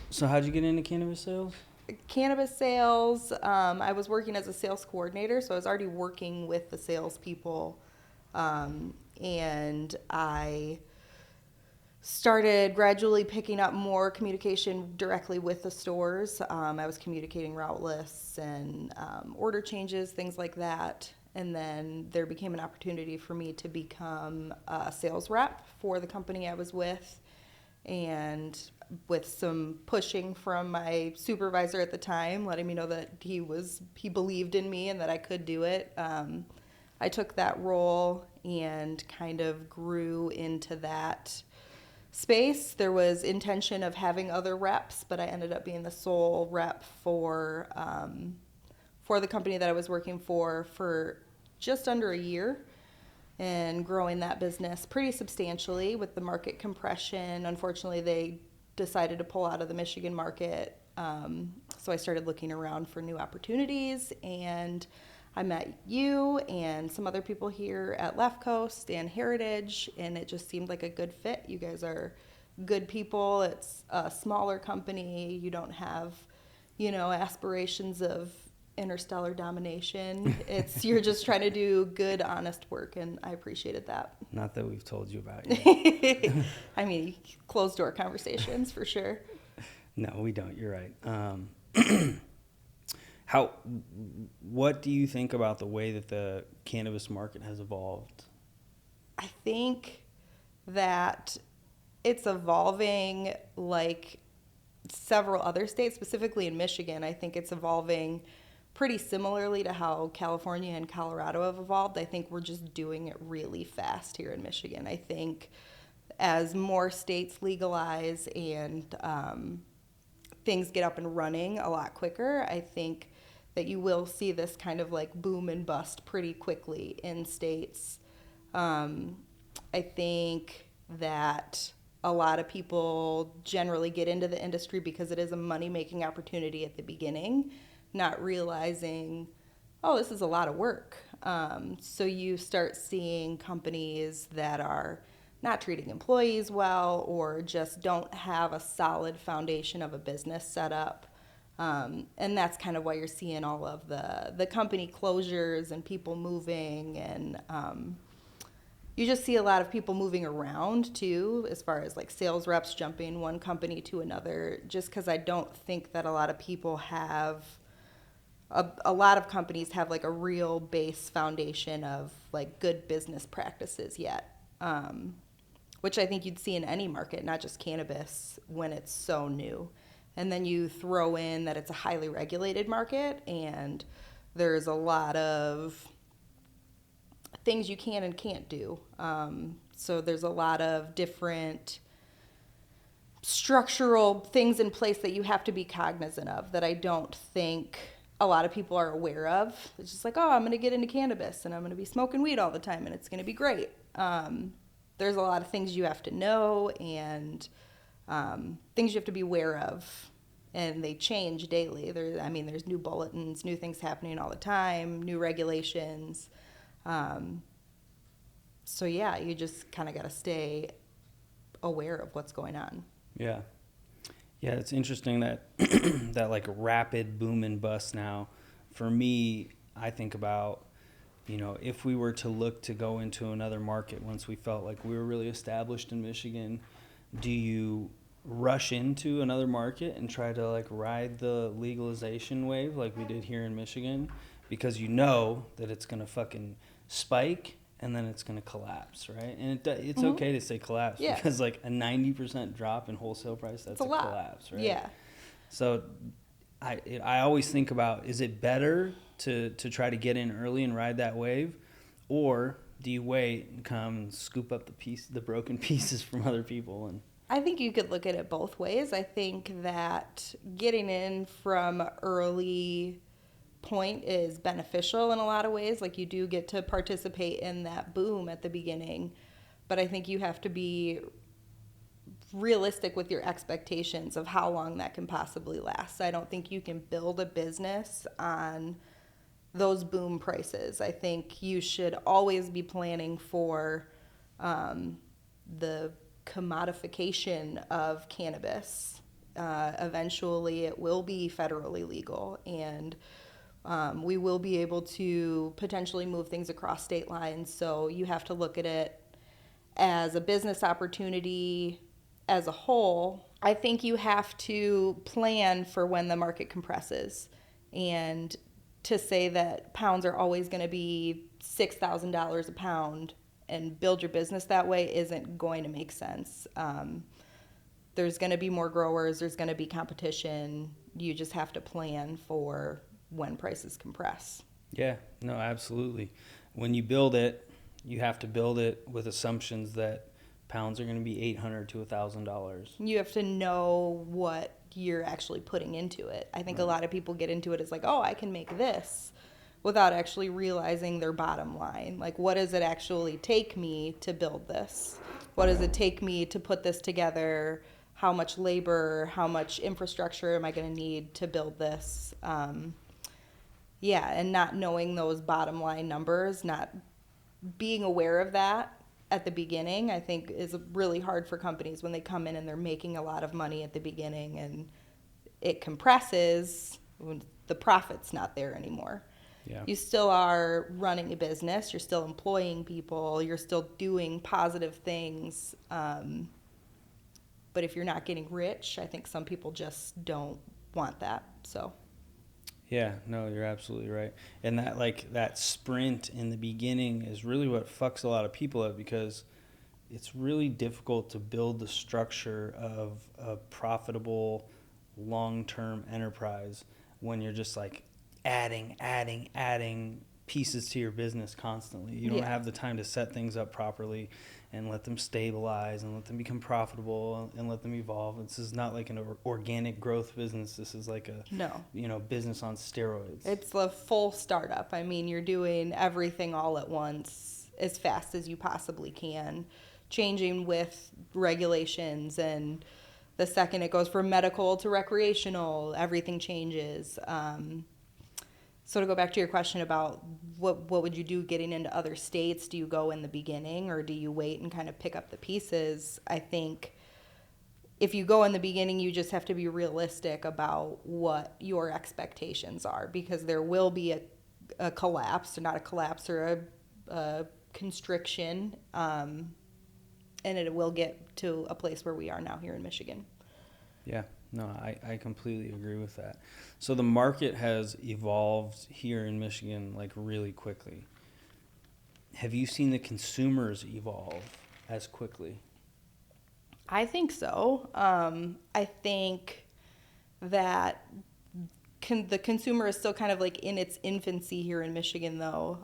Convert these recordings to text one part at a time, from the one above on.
So how'd you get into cannabis sales? Cannabis sales. I was working as a sales coordinator, so I was already working with the salespeople, and I started gradually picking up more communication directly with the stores. I was communicating route lists and order changes, things like that. And then there became an opportunity for me to become a sales rep for the company I was with. And with some pushing from my supervisor at the time, letting me know that he believed in me and that I could do it. I took that role and kind of grew into that space. There was intention of having other reps, but I ended up being the sole rep for the company that I was working for just under a year, and growing that business pretty substantially with the market compression. Unfortunately, they decided to pull out of the Michigan market. So I started looking around for new opportunities, and I met you and some other people here at Left Coast and Heritage, and it just seemed like a good fit. You guys are good people. It's a smaller company. You don't have, aspirations of interstellar domination. You're just trying to do good, honest work, and I appreciated that. Not that we've told you about yet. I mean, closed door conversations for sure. No, we don't. You're right. How? What do you think about the way that the cannabis market has evolved? I think that it's evolving like several other states, specifically in Michigan. I think it's evolving pretty similarly to how California and Colorado have evolved. I think we're just doing it really fast here in Michigan. I think as more states legalize and things get up and running a lot quicker, I think that you will see this kind of like boom and bust pretty quickly in states. I think that a lot of people generally get into the industry because it is a money-making opportunity at the beginning, not realizing, oh, this is a lot of work. So you start seeing companies that are not treating employees well or just don't have a solid foundation of a business set up. And that's kind of why you're seeing all of the company closures and people moving, and you just see a lot of people moving around too, as far as like sales reps jumping one company to another, just because I don't think that a lot of people have a lot of companies have like a real base foundation of like good business practices yet, which I think you'd see in any market, not just cannabis, when it's so new. And then you throw in that it's a highly regulated market, and there's a lot of things you can and can't do. So there's a lot of different structural things in place that you have to be cognizant of that I don't think a lot of people are aware of. It's just like, oh, I'm going to get into cannabis and I'm going to be smoking weed all the time and it's going to be great. There's a lot of things you have to know, and things you have to be aware of, and they change daily. There's new bulletins, new things happening all the time, new regulations. So yeah, you just kind of got to stay aware of what's going on. Yeah. Yeah, it's interesting that that like rapid boom and bust now. For me, I think about, if we were to look to go into another market once we felt like we were really established in Michigan, do you rush into another market and try to like ride the legalization wave like we did here in Michigan, because you know that it's going to fucking spike and then it's going to collapse, right? And it's Mhm. okay to say collapse, Yeah. because like a 90% drop in wholesale price, that's It's a a lot. collapse, right? Yeah. So I always think about, is it better to try to get in early and ride that wave, or do you wait and come and scoop up the broken pieces from other people? And I think you could look at it both ways. I think that getting in from early point is beneficial in a lot of ways. Like, you do get to participate in that boom at the beginning, but I think you have to be realistic with your expectations of how long that can possibly last. I don't think you can build a business on those boom prices. I think you should always be planning for the commodification of cannabis, Eventually, it will be federally legal, and we will be able to potentially move things across state lines. So you have to look at it as a business opportunity as a whole. I think you have to plan for when the market compresses, and to say that pounds are always going to be $6,000 a pound and build your business that way isn't going to make sense. There's going to be more growers, there's going to be competition. You just have to plan for when prices compress. Yeah, no, absolutely. When you build it, you have to build it with assumptions that pounds are going to be $800 to $1,000. You have to know what you're actually putting into it. I think a lot of people get into it as like, oh, I can make this, without actually realizing their bottom line. Like, what does it actually take me to build this? What does it take me to put this together? How much labor, how much infrastructure am I going to need to build this? And not knowing those bottom line numbers, not being aware of that at the beginning, I think is really hard for companies when they come in and they're making a lot of money at the beginning and it compresses when the profit's not there anymore. Yeah. You still are running a business, you're still employing people, you're still doing positive things. But if you're not getting rich, I think some people just don't want that. So Yeah, no, you're absolutely right. And that sprint in the beginning is really what fucks a lot of people up, because it's really difficult to build the structure of a profitable long-term enterprise when you're just like adding pieces to your business constantly. You don't have the time to set things up properly and let them stabilize and let them become profitable and let them evolve. This is not like an organic growth business. This is like a business on steroids. It's a full startup. I mean, you're doing everything all at once as fast as you possibly can, changing with regulations, and the second it goes from medical to recreational, everything changes. So to go back to your question about what would you do getting into other states, do you go in the beginning or do you wait and kind of pick up the pieces? I think if you go in the beginning, you just have to be realistic about what your expectations are, because there will be a collapse, or not a collapse, or a constriction, and it will get to a place where we are now here in Michigan. Yeah. No, I completely agree with that. So the market has evolved here in Michigan like really quickly. Have you seen the consumers evolve as quickly? I think so. I think that the consumer is still kind of like in its infancy here in Michigan, though.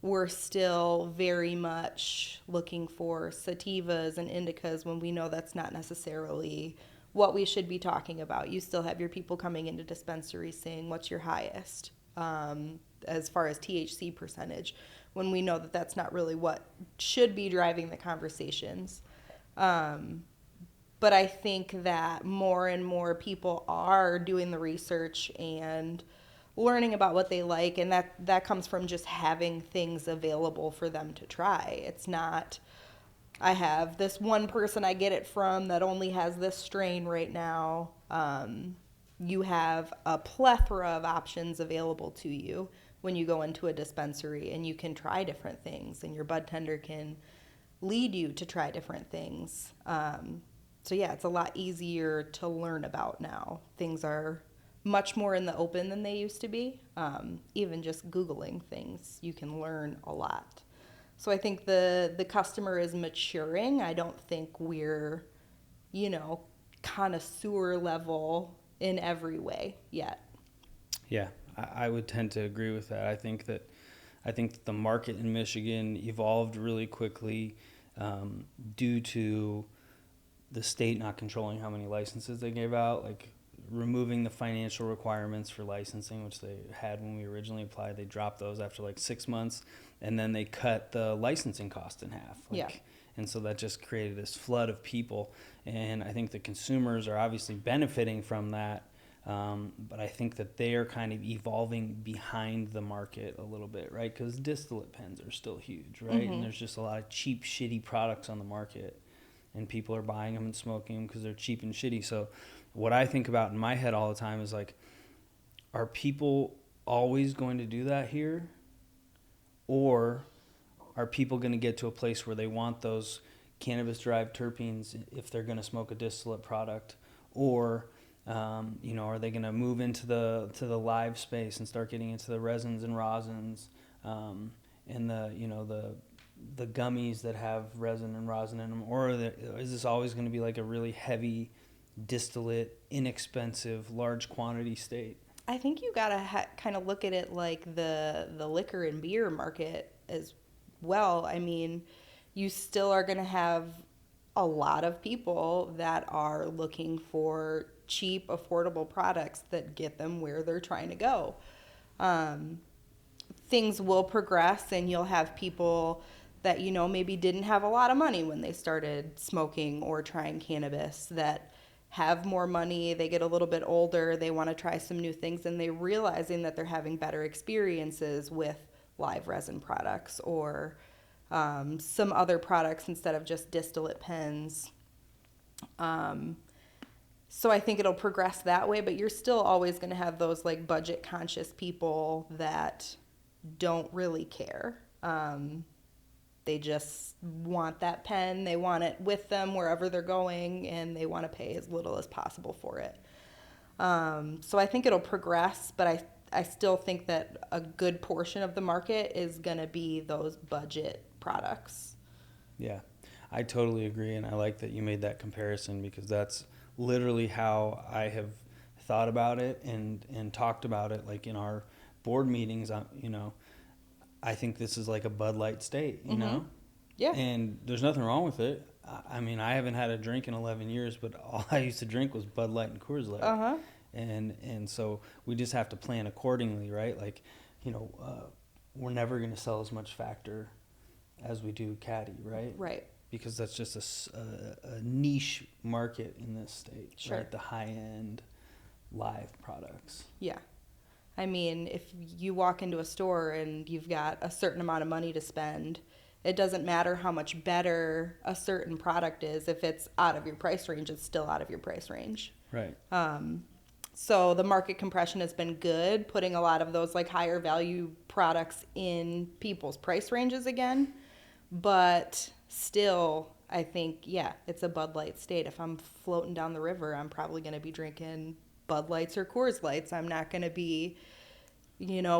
We're still very much looking for sativas and indicas when we know that's not necessarily what we should be talking about. You still have your people coming into dispensaries saying, what's your highest, as far as THC percentage, when we know that that's not really what should be driving the conversations. But I think that more and more people are doing the research and learning about what they like, and that comes from just having things available for them to try. It's not, I have this one person I get it from that only has this strain right now. You have a plethora of options available to you when you go into a dispensary, and you can try different things, and your bud tender can lead you to try different things. So yeah, it's a lot easier to learn about now. Things are much more in the open than they used to be. Even just Googling things, you can learn a lot. So I think the customer is maturing. I don't think we're, connoisseur level in every way yet. Yeah, I would tend to agree with that. I think that the market in Michigan evolved really quickly due to the state not controlling how many licenses they gave out, like removing the financial requirements for licensing, which they had when we originally applied. They dropped those after like 6 months, and then they cut the licensing cost in half. And so that just created this flood of people, and I think the consumers are obviously benefiting from that. But I think that they are kind of evolving behind the market a little bit, right? Because distillate pens are still huge, right? Mm-hmm. And there's just a lot of cheap, shitty products on the market. and people are buying them and smoking them because they're cheap and shitty. So what I think about in my head all the time is like, are people always going to do that here? Or are people going to get to a place where they want those cannabis-derived terpenes if they're going to smoke a distillate product? Or, are they going to move into the live space and start getting into the resins and rosins, and the gummies that have resin and rosin in them? Or is this always going to be like a really heavy distillate, inexpensive, large quantity state? I think you gotta kind of look at it like the liquor and beer market as well. I mean, you still are gonna have a lot of people that are looking for cheap, affordable products that get them where they're trying to go. Things will progress, and you'll have people that maybe didn't have a lot of money when they started smoking or trying cannabis that have more money, they get a little bit older, they want to try some new things, and they're realizing that they're having better experiences with live resin products or some other products instead of just distillate pens. So I think it'll progress that way, but you're still always going to have those like budget conscious people that don't really care. They just want that pen. They want it with them wherever they're going, and they want to pay as little as possible for it. So I think it'll progress, but I still think that a good portion of the market is going to be those budget products. Yeah, I totally agree, and I like that you made that comparison because that's literally how I have thought about it and talked about it, like in our board meetings. I think this is like a Bud Light state, you know? Yeah. And there's nothing wrong with it. I mean, I haven't had a drink in 11 years, but all I used to drink was Bud Light and Coors Light. Uh-huh. And so we just have to plan accordingly, right? Like, we're never going to sell as much Factor as we do Caddy, right? Right. Because that's just a niche market in this state, Sure. right? The high-end live products. Yeah. I mean, if you walk into a store and you've got a certain amount of money to spend, it doesn't matter how much better a certain product is. If it's out of your price range, it's still out of your price range. Right. So the market compression has been good, putting a lot of those like higher value products in people's price ranges again. But still, I think, it's a Bud Light state. If I'm floating down the river, I'm probably going to be drinking Bud Lights or Coors Lights. I'm not going to be,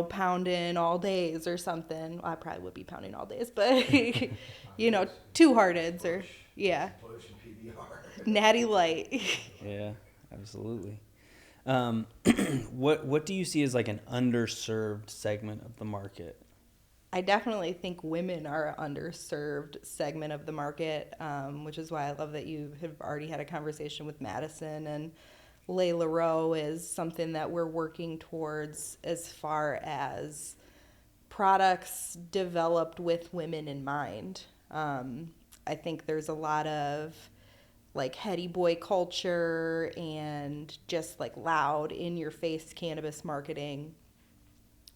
pounding all days or something. Well, I probably would be pounding all days, but, Two Hearteds or, Natty Light. Yeah, absolutely. What do you see as like an underserved segment of the market? I definitely think women are an underserved segment of the market, which is why I love that you have already had a conversation with Madison, and Layla Rowe is something that we're working towards as far as products developed with women in mind. I think there's a lot of like heady boy culture and just like loud in your face cannabis marketing,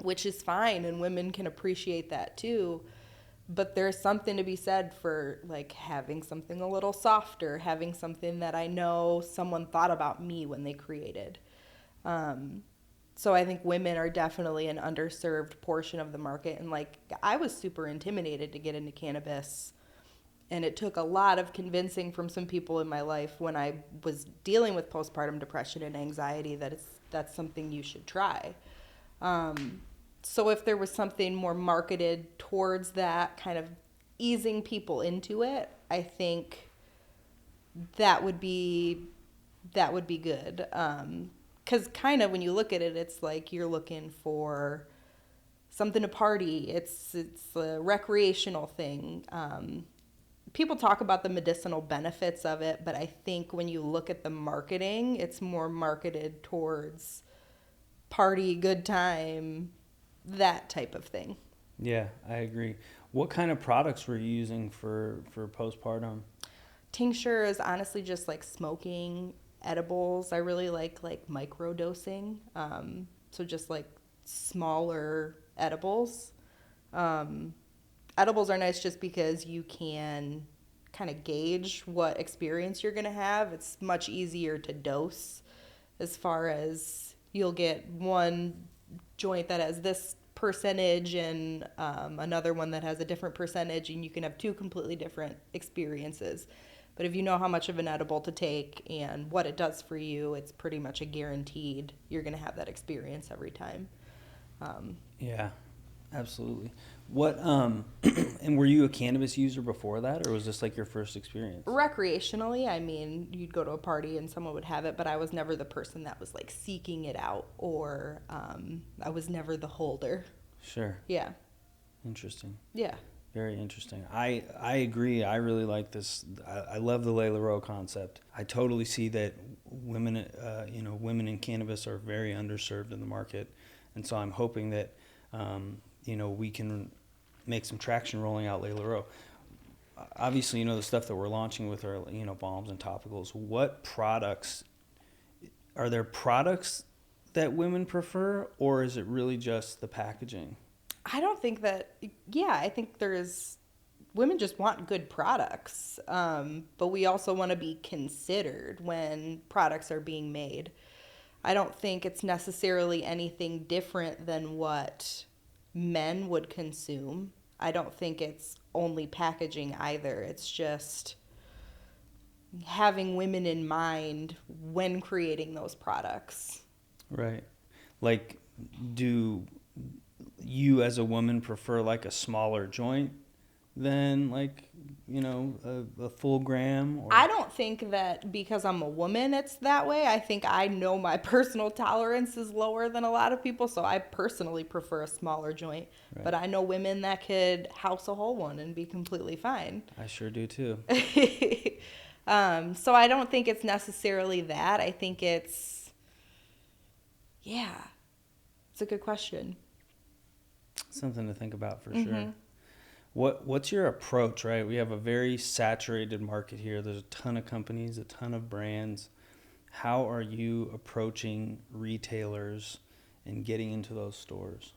which is fine, and women can appreciate that too. But there's something to be said for like having something a little softer, having something that I know someone thought about me when they created. So I think women are definitely an underserved portion of the market. And like, I was super intimidated to get into cannabis, and it took a lot of convincing from some people in my life when I was dealing with postpartum depression and anxiety that that's something you should try. So if there was something more marketed towards that, kind of easing people into it, I think that would be good. 'Cause kind of when you look at it, it's like you're looking for something to party. It's a recreational thing. People talk about the medicinal benefits of it, but I think when you look at the marketing, it's more marketed towards party, good time, that type of thing. Yeah, I agree. What kind of products were you using for postpartum? Tincture is honestly just like smoking. Edibles, I really like micro dosing. So just like smaller edibles. Edibles are nice just because you can kind of gauge what experience you're going to have. It's much easier to dose, as far as you'll get one joint that has this percentage and another one that has a different percentage, and you can have two completely different experiences. But if you know how much of an edible to take and what it does for you, it's pretty much a guaranteed you're going to have that experience every time. Yeah, absolutely. What and were you a cannabis user before that, or was this like your first experience? Recreationally, I mean, you'd go to a party and someone would have it, but I was never the person that was like seeking it out, or I was never the holder. Sure. Yeah. Interesting. Yeah. Very interesting. I agree. I really like this. I love the Le Leroux concept. I totally see that women, women in cannabis are very underserved in the market, and so I'm hoping that, we can make some traction rolling out Le Leroux. Obviously, the stuff that we're launching with our, balms and topicals. What products are there? Products that women prefer, or is it really just the packaging? I don't think that, I think women just want good products, but we also want to be considered when products are being made. I don't think it's necessarily anything different than what men would consume. I don't think it's only packaging either. It's just having women in mind when creating those products. Right. Like, do you as a woman prefer like a smaller joint than like, a full gram? Or? I don't think that because I'm a woman it's that way. I think I know my personal tolerance is lower than a lot of people, so I personally prefer a smaller joint. Right. But I know women that could house a whole one and be completely fine. I sure do too. So I don't think it's necessarily that. I think it's a good question. Something to think about for sure. What's your approach, right? We have a very saturated market here. There's a ton of companies, a ton of brands. How are you approaching retailers and getting into those stores?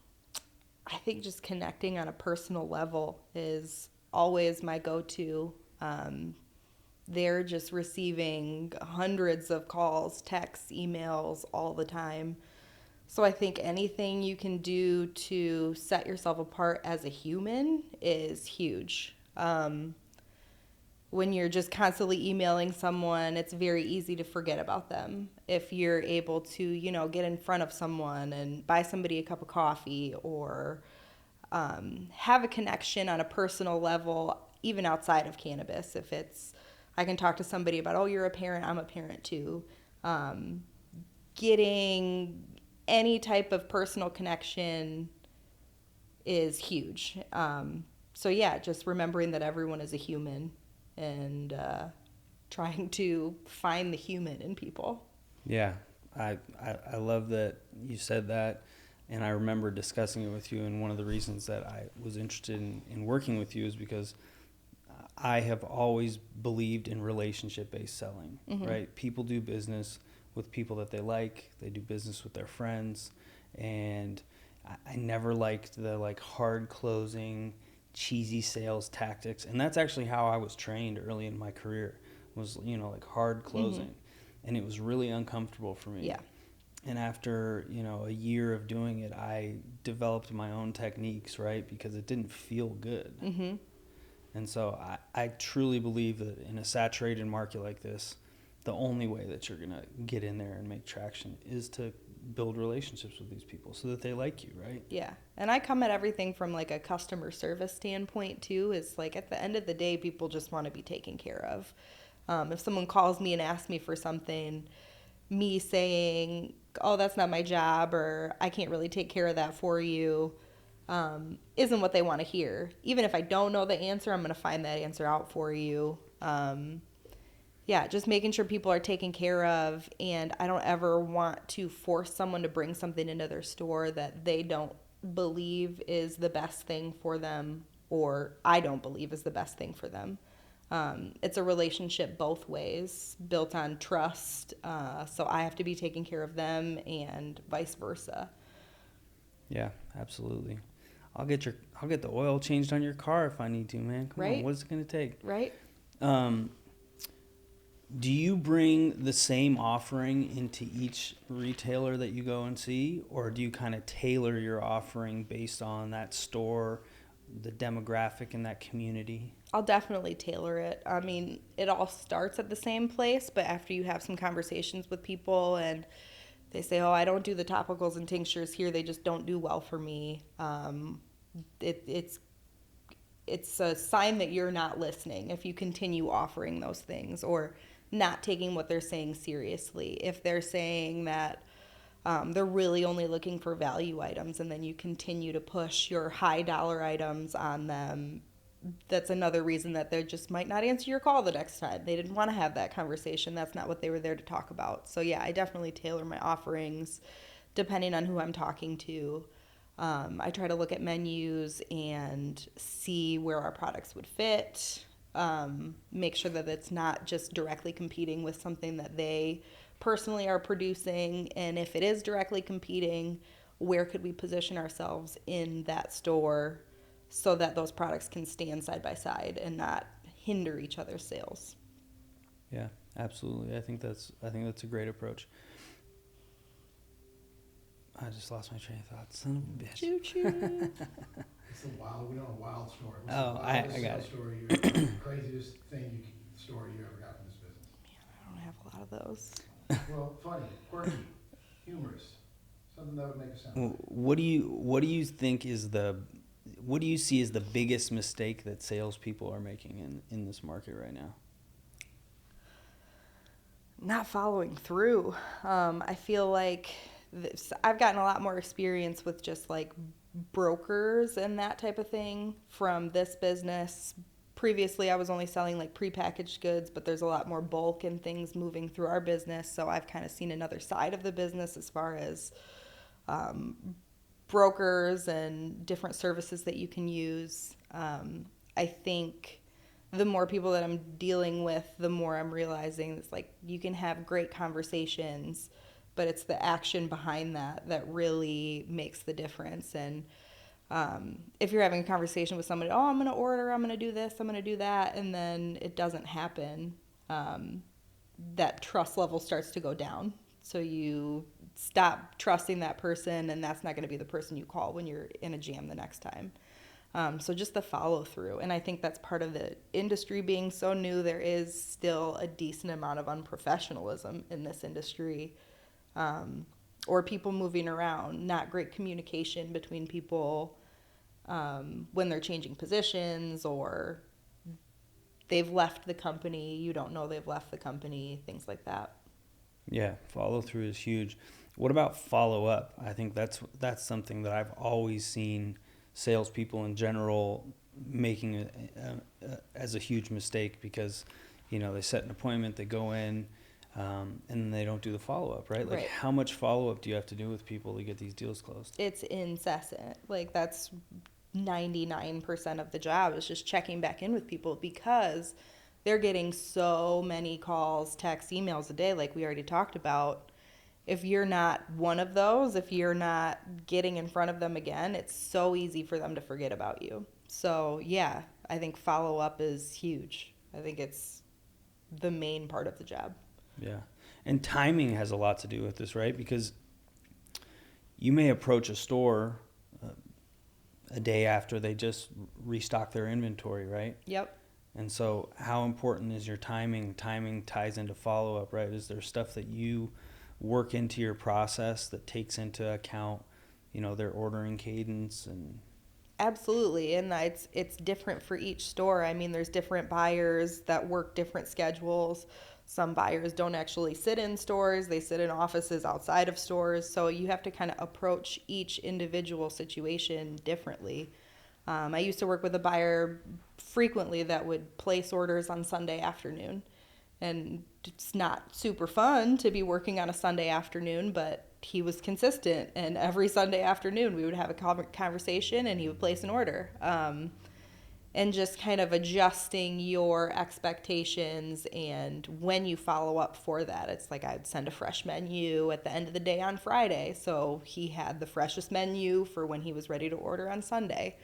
I think just connecting on a personal level is always my go-to. They're just receiving hundreds of calls, texts, emails all the time. So I think anything you can do to set yourself apart as a human is huge. When you're just constantly emailing someone, it's very easy to forget about them. If you're able to, get in front of someone and buy somebody a cup of coffee, or have a connection on a personal level, even outside of cannabis. If I can talk to somebody about, oh, you're a parent, I'm a parent too. Getting any type of personal connection is huge. Just remembering that everyone is a human and trying to find the human in people. Yeah, I love that you said that, and I remember discussing it with you, and one of the reasons that I was interested in working with you is because I have always believed in relationship-based selling, right? People do business with people that they like. They do business with their friends. And I never liked the hard closing, cheesy sales tactics. And that's actually how I was trained early in my career, was, hard closing. And it was really uncomfortable for me. Yeah. And after, a year of doing it, I developed my own techniques, right? Because it didn't feel good. And so I truly believe that in a saturated market like this, the only way that you're going to get in there and make traction is to build relationships with these people so that they like you, right? Yeah. And I come at everything from a customer service standpoint too. Is at the end of the day, people just want to be taken care of. If someone calls me and asks me for something, me saying, oh, that's not my job, or I can't really take care of that for you, isn't what they want to hear. Even if I don't know the answer, I'm going to find that answer out for you. Just making sure people are taken care of, and I don't ever want to force someone to bring something into their store that they don't believe is the best thing for them, or I don't believe is the best thing for them. It's a relationship both ways, built on trust, so I have to be taking care of them and vice versa. Yeah, absolutely. I'll get the oil changed on your car if I need to, man. Come on, what is it going to take? Right. Um, do you bring the same offering into each retailer that you go and see, or do you kind of tailor your offering based on that store, the demographic in that community? I'll definitely tailor it. I mean, it all starts at the same place, but after you have some conversations with people and they say, "Oh, I don't do the topicals and tinctures here; they just don't do well for me." It's a sign that you're not listening if you continue offering those things or not taking what they're saying seriously. If they're saying that they're really only looking for value items and then you continue to push your high dollar items on them, that's another reason that they just might not answer your call the next time. They didn't want to have that conversation. That's not what they were there to talk about. So yeah, I definitely tailor my offerings depending on who I'm talking to. I try to look at menus and see where our products would fit. Make sure that it's not just directly competing with something that they personally are producing. And if it is directly competing, where could we position ourselves in that store so that those products can stand side by side and not hinder each other's sales? Yeah, absolutely. I think that's a great approach. I just lost my train of thought. Son of a bitch. Choo choo. It's a wild, we don't have a wild story. What's Oh, the I wildest got sales it. story you, craziest story you ever got from this business? I don't have a lot of those. Well, funny, quirky, humorous, something that would make a sound. What do you think is what do you see as the biggest mistake that salespeople are making in this market right now? Not following through. I feel like I've gotten a lot more experience with just like brokers and that type of thing from this business. Previously, I was only selling like prepackaged goods, but there's a lot more bulk and things moving through our business. So I've kind of seen another side of the business as far as brokers and different services that you can use. I think the more people that I'm dealing with, the more I'm realizing it's like you can have great conversations, but it's the action behind that that really makes the difference. And if you're having a conversation with somebody, oh, I'm going to order, I'm going to do this, I'm going to do that, and then it doesn't happen, that trust level starts to go down. So you stop trusting that person, and that's not going to be the person you call when you're in a jam the next time. So just the follow through. And I think that's part of the industry being so new. There is still a decent amount of unprofessionalism in this industry, or people moving around, not great communication between people when they're changing positions or they've left the company. You don't know they've left the company, things like that. Yeah, follow through is huge. What about follow up? I think that's something that I've always seen salespeople in general making as a huge mistake because, they set an appointment, they go in, and they don't do the follow up, right? Like, Right. how much follow up do you have to do with people to get these deals closed? It's incessant. Like that's 99% of the job is just checking back in with people because they're getting so many calls, texts, emails a day, like we already talked about. If you're not one of those, if you're not getting in front of them again, it's so easy for them to forget about you. So, yeah, I think follow up is huge. I think it's the main part of the job. Yeah. And timing has a lot to do with this, right? Because you may approach a store a day after they just restock their inventory, right? Yep. And so how important is your timing? Timing ties into follow-up, right? Is there stuff that you work into your process that takes into account, their ordering cadence and... Absolutely, and it's different for each store. I mean, there's different buyers that work different schedules. Some buyers don't actually sit in stores, they sit in offices outside of stores. So you have to kind of approach each individual situation differently. I used to work with a buyer frequently that would place orders on Sunday afternoon. And it's not super fun to be working on a Sunday afternoon, but he was consistent. And every Sunday afternoon, we would have a conversation and he would place an order. And just kind of adjusting your expectations and when you follow up for that. It's like I'd send a fresh menu at the end of the day on Friday. So he had the freshest menu for when he was ready to order on Sunday.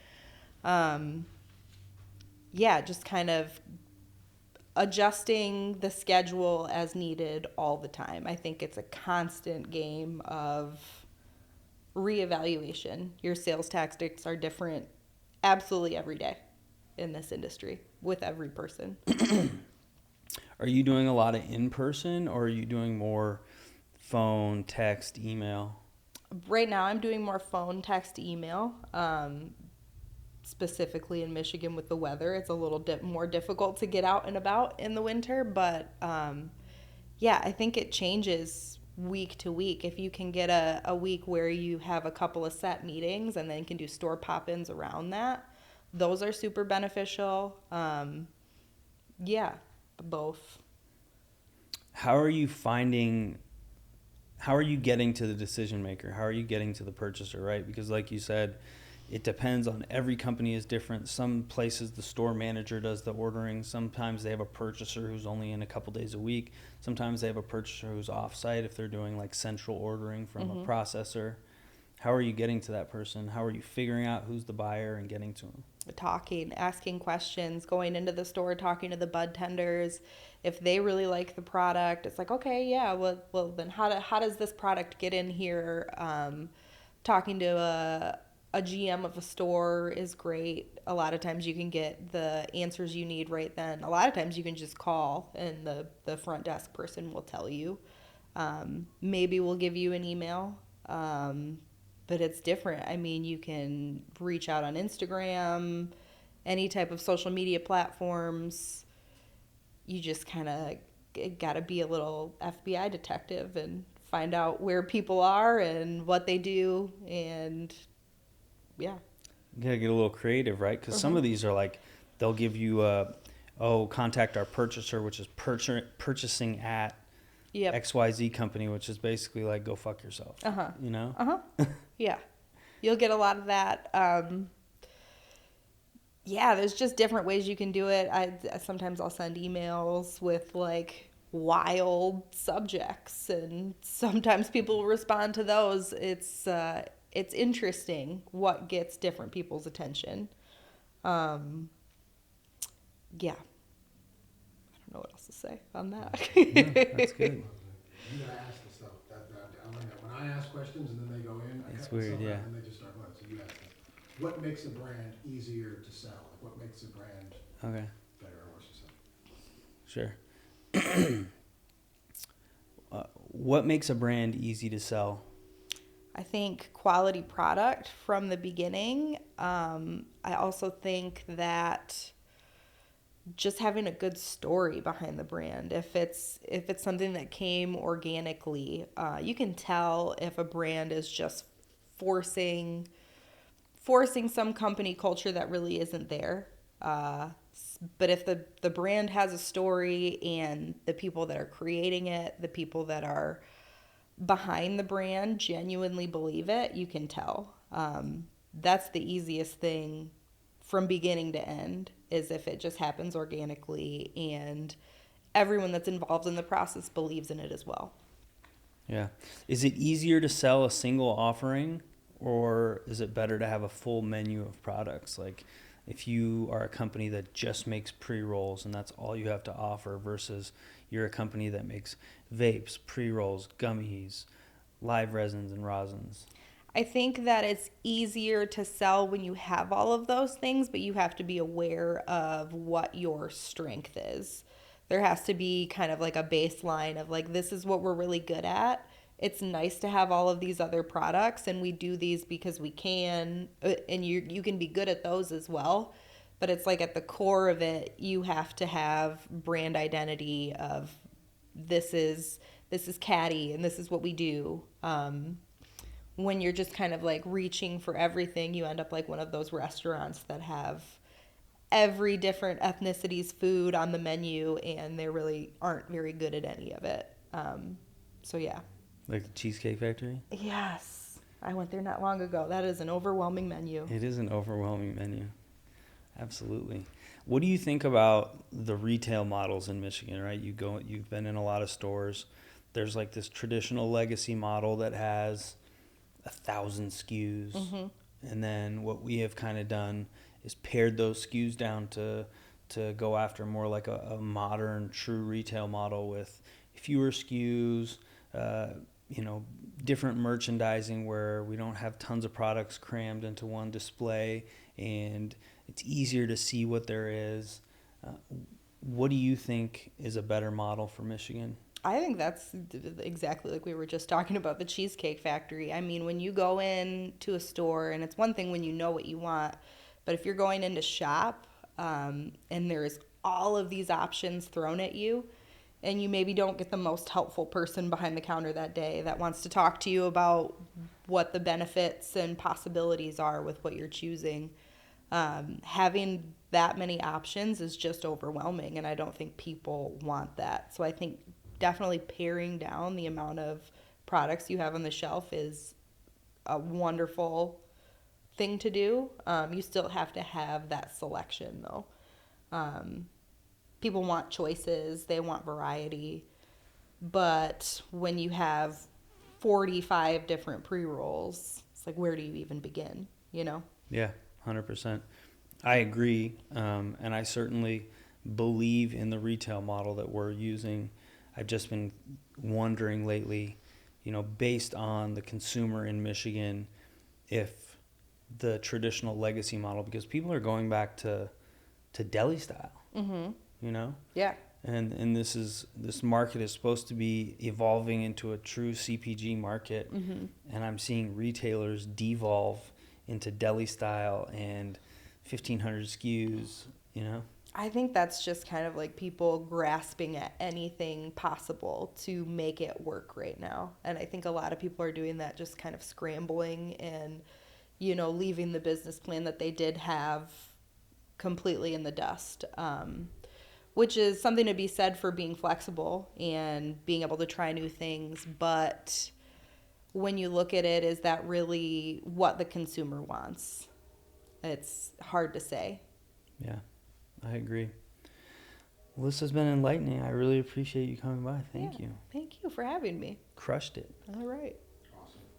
Yeah, just kind of adjusting the schedule as needed all the time. I think it's a constant game of reevaluation. Your sales tactics are different absolutely every day in this industry with every person. Are you doing a lot of in-person, or are you doing more phone, text, email? Right now, I'm doing more phone, text, email. Specifically in Michigan with the weather, it's a little more difficult to get out and about in the winter. But yeah, I think it changes week to week. If you can get a week where you have a couple of set meetings and then can do store pop-ins around that, those are super beneficial. Yeah, both. How are you getting to the decision maker? How are you getting to the purchaser, right? Because like you said, it depends on, every company is different. Some places the store manager does the ordering. Sometimes they have a purchaser who's only in a couple days a week. Sometimes they have a purchaser who's off-site if they're doing like central ordering from a processor. How are you getting to that person? How are you figuring out who's the buyer and getting to them? Talking, asking questions, going into the store, talking to the bud tenders. If they really like the product, it's like, okay, yeah, well then how does this product get in here? Talking to a GM of a store is great. A lot of times you can get the answers you need right then. A lot of times you can just call and the front desk person will tell you. Maybe we'll give you an email. But it's different. I mean, you can reach out on Instagram, any type of social media platforms. You just kind of got to be a little FBI detective and find out where people are and what they do. And yeah. You gotta get a little creative, right? Because some of these are like, they'll give you contact our purchaser, which is purchasing at XYZ company, which is basically like, go fuck yourself. You know? Yeah. You'll get a lot of that. Yeah, there's just different ways you can do it. Sometimes I'll send emails with like wild subjects, and sometimes people will respond to those. It's interesting what gets different people's attention. Yeah. I don't know what else to say on that. No, that's good. You gotta ask the stuff. I like that. When I ask questions and then they go in, I It's cut weird, myself yeah. out and they just start running. So you ask them, what makes a brand easier to sell? Like, what makes a brand Okay, better or worse to sell? sure. What makes a brand easy to sell? I think quality product from the beginning. I also think that just having a good story behind the brand. If it's something that came organically, you can tell if a brand is just forcing some company culture that really isn't there. But if the brand has a story and the people that are creating it, the people that are behind the brand genuinely believe it, you can tell. That's the easiest thing from beginning to end, is if it just happens organically and everyone that's involved in the process believes in it as well. Yeah. Is it easier to sell a single offering, or is it better to have a full menu of products? Like if you are a company that just makes pre-rolls and that's all you have to offer, versus you're a company that makes vapes, pre-rolls, gummies, live resins, and rosins. I think that it's easier to sell when you have all of those things, but you have to be aware of what your strength is. There has to be kind of like a baseline of like, this is what we're really good at. It's nice to have all of these other products, and we do these because we can, and you can be good at those as well. But it's like at the core of it, you have to have brand identity of this is Caddy and this is what we do. When you're just kind of like reaching for everything, you end up like one of those restaurants that have every different ethnicity's food on the menu, and they really aren't very good at any of it. So yeah. Like the Cheesecake Factory? Yes. I went there not long ago. That is an overwhelming menu. It is an overwhelming menu. Absolutely. What do you think about the retail models in Michigan, right? You've been in a lot of stores. There's like this traditional legacy model that has 1,000 SKUs. And then what we have kind of done is pared those SKUs down to to go after more like a modern, true retail model with fewer SKUs, different merchandising where we don't have tons of products crammed into one display and it's easier to see what there is. What do you think is a better model for Michigan? I think that's exactly like we were just talking about the Cheesecake Factory. I mean, when you go in to a store, and it's one thing when you know what you want, but if you're going in to shop and there's all of these options thrown at you, and you maybe don't get the most helpful person behind the counter that day that wants to talk to you about what the benefits and possibilities are with what you're choosing, having that many options is just overwhelming, and I don't think people want that. So I think definitely paring down the amount of products you have on the shelf is a wonderful thing to do. You still have to have that selection, though. People want choices, they want variety, but when you have 45 different pre-rolls, it's like, where do you even begin, you know? Yeah, 100%. I agree, and I certainly believe in the retail model that we're using. I've just been wondering lately, based on the consumer in Michigan, if the traditional legacy model, because people are going back to deli style, Yeah. and this market is supposed to be evolving into a true CPG market, and I'm seeing retailers devolve into deli style and 1,500 SKUs, I think that's just kind of like people grasping at anything possible to make it work right now. And I think a lot of people are doing that, just kind of scrambling and, leaving the business plan that they did have completely in the dust, which is something to be said for being flexible and being able to try new things. But when you look at it, is that really what the consumer wants? It's hard to say. Yeah, I agree. Well, this has been enlightening. I really appreciate you coming by. Thank you. Thank you for having me. Crushed it. All right.